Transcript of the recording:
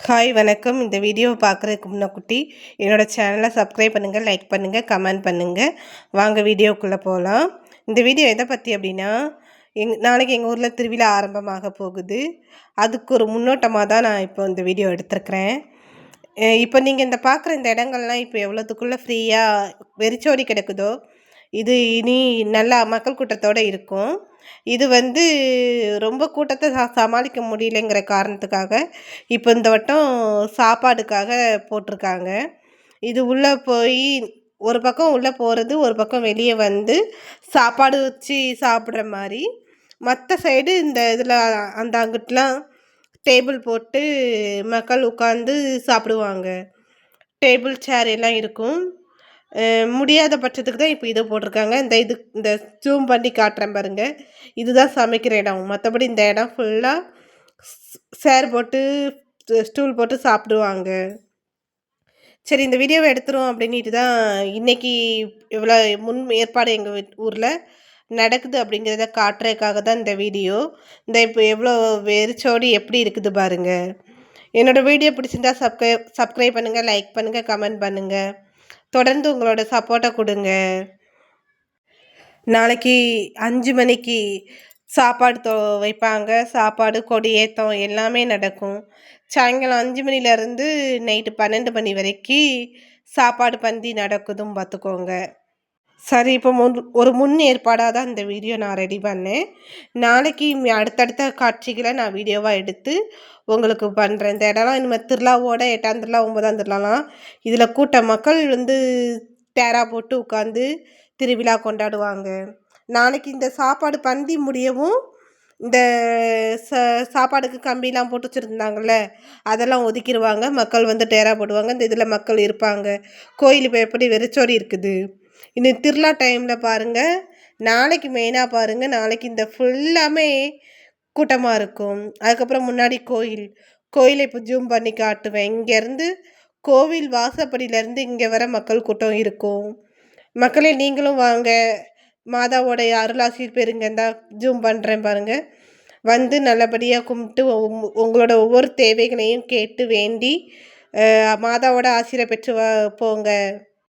Hi வணக்கம். இந்த வீடியோவை பார்க்குறதுக்கு முன்னக்குட்டி என்னோட சேனலை சப்ஸ்கிரைப் பண்ணுங்கள், லைக் பண்ணுங்கள், கமெண்ட் பண்ணுங்கள். வாங்க வீடியோக்குள்ளே போகலாம். இந்த வீடியோ எதை பற்றி அப்படின்னா, நாளைக்கு எங்கள் ஊரில் திருவிழா ஆரம்பமாக போகுது. அதுக்கு ஒரு முன்னோட்டமாக தான் நான் இப்போ இந்த வீடியோ எடுத்திருக்கிறேன். இப்போ நீங்கள் இந்த பார்க்குற இந்த இடங்கள்லாம் இப்போ எவ்வளோத்துக்குள்ளே ஃப்ரீயாக வெறிச்சோடி கிடக்குதோ, இது இனி நல்லா மக்கள் கூட்டத்தோடு இருக்கும். இது வந்து ரொம்ப கூட்டத்தை சமாளிக்க முடியலைங்கிற காரணத்துக்காக இப்போ இந்த வட்டம் சாப்பாடுக்காக போட்டிருக்காங்க. இது உள்ளே போய் ஒரு பக்கம் உள்ளே போகிறது, ஒரு பக்கம் வெளியே வந்து சாப்பாடு வச்சு சாப்பிட்ற மாதிரி. மற்ற சைடு இந்த இதில் அந்த அங்கிட்டலாம் டேபிள் போட்டு மக்கள் உட்காந்து சாப்பிடுவாங்க. டேபிள் சேர் எல்லாம் இருக்கும். முடியாத பட்சத்துக்கு தான் இப்போ இதை போட்டிருக்காங்க. இந்த ஜூம் பண்ணி காட்டுறேன் பாருங்க. இதுதான் சமைக்கிற இடம். மற்றபடி இந்த இடம் ஃபுல்லாக சேர் போட்டு ஸ்டூல் போட்டு சாப்பிடுவாங்க. சரி, இந்த வீடியோவை எடுத்துரும் அப்படின்ட்டு தான் இன்றைக்கி இவ்வளோ முன் ஏற்பாடு எங்கள் ஊரில் நடக்குது அப்படிங்கிறத காட்டுறதுக்காக தான் இந்த வீடியோ. இப்போ எவ்வளோ வெறிச்சோடி எப்படி இருக்குது பாருங்கள். என்னோடய வீடியோ பிடிச்சிருந்தா சப்ஸ்கிரைப் பண்ணுங்கள், லைக் பண்ணுங்கள், கமெண்ட் பண்ணுங்கள். தொடர்ந்து உங்களோட சப்போர்ட்டை கொடுங்க. நாளைக்கு 5 மணிக்கு சாப்பாடு வைப்பாங்க. சாப்பாடு, கொடியேற்றம் எல்லாமே நடக்கும். சாயங்காலம் 5 மணிலேருந்து நைட்டு 12 மணி வரைக்கும் சாப்பாடு பந்தி நடக்குதும் பார்த்துக்கோங்க. சரி, இப்போ ஒரு முன் ஏற்பாடாக தான் இந்த வீடியோ நான் ரெடி பண்ணேன். நாளைக்கு அடுத்தடுத்த காட்சிகளை நான் வீடியோவாக எடுத்து உங்களுக்கு பண்ணுறேன். இந்த இடம்லாம் இனிமேல் திருவிழாவோட 8ஆம் திருவிழா 9ஆம் திருவிழாலாம் இதில் கூட்ட மக்கள் வந்து டேரா போட்டு உட்காந்து திருவிழா கொண்டாடுவாங்க. நாளைக்கு இந்த சாப்பாடு பந்தி முடியவும் இந்த சாப்பாடுக்கு கம்பிலாம் போட்டு வச்சுருந்தாங்கள்ல, அதெல்லாம் ஒதுக்கிடுவாங்க. மக்கள் வந்து டேரா போடுவாங்க. இந்த இதில் மக்கள் இருப்பாங்க. கோயில் இப்போ எப்படி வெறிச்சோடி இருக்குது. இன்னும் திருவிழா டைமில் பாருங்கள். நாளைக்கு மெயினாக பாருங்கள். நாளைக்கு இந்த ஃபுல்லாமே கூட்டமாக இருக்கும். அதுக்கப்புறம் முன்னாடி கோயிலை இப்போ ஜூம் பண்ணி காட்டுவேன். இங்கேருந்து கோவில் வாசப்படியிலேருந்து இங்கே வர மக்கள் கூட்டம் இருக்கும். மக்களே, நீங்களும் வாங்க, மாதாவோடைய அருளாசிர் பெறுங்க. தான் ஜூம் பண்ணுறேன் பாருங்கள். வந்து நல்லபடியாக கும்பிட்டு உங்களோட ஒவ்வொரு தேவைகளையும் கேட்டு வேண்டி மாதாவோட ஆசிரை பெற்று போங்க.